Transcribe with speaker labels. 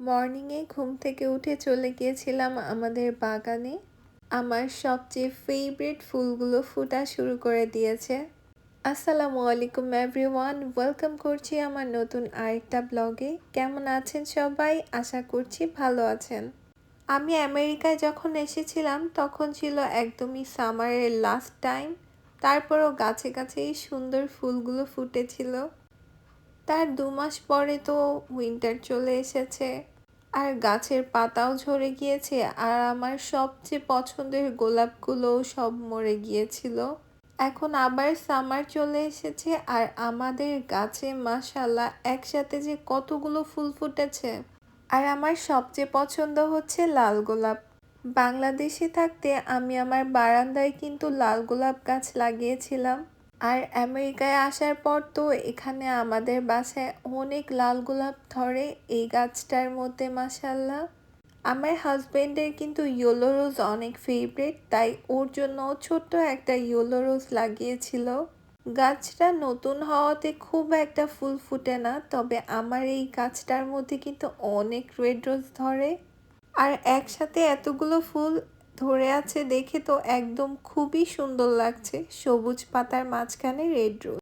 Speaker 1: মর্নিংয়ে ঘুম থেকে উঠে চলে গিয়েছিলাম আমাদের বাগানে। আমার সবচেয়ে ফেভারিট ফুলগুলো ফোটা শুরু করে দিয়েছে। আসসালামু আলাইকুম এভরিওয়ান, ওয়েলকাম করছি আমার নতুন আরেকটা ব্লগে। কেমন আছেন সবাই? আশা করছি ভালো আছেন। আমি আমেরিকায় যখন এসেছিলাম তখন ছিল একদমই সামারের লাস্ট টাইম। তারপরও গাছে গাছে এই সুন্দর ফুলগুলো ফুটেছিল। তার 2 মাস পরে তো উইন্টার চলে এসেছে আর গাছের পাতাও ঝরে গিয়েছে, আর আমার সবচেয়ে পছন্দের গোলাপগুলোও সব মরে গিয়েছিল। এখন আবার সামার চলে এসেছে আর আমাদের গাছে মাশাআল্লাহ একসাথে যে কতগুলো ফুল ফুটেছে। আর আমার সবচেয়ে পছন্দ হচ্ছে লাল গোলাপ। বাংলাদেশে থাকতে আমি আমার বারান্দায় কিন্তু লাল গোলাপ গাছ লাগিয়েছিলাম। আর আমেরিকায় আসার পর তো এখানে আমাদের বাসায় অনেক লাল গোলাপ ধরে এই গাছটার মধ্যে মাশাআল্লাহ। আমার হাজবেন্ডের কিন্তু ইয়েলো রোজ অনেক ফেভারিট, তাই ওর জন্য ছোট্ট একটা ইয়েলো রোজ লাগিয়েছিল। গাছটা নতুন হওয়াতে খুব একটা ফুল ফুটে না, তবে আমার এই গাছটার মধ্যে কিন্তু অনেক রেড রোজ ধরে। আর একসাথে এতগুলো ফুল ধরে আছে দেখে তো একদম খুবই সুন্দর লাগছে, সবুজ পাতার মাঝখানে রেড রোজ।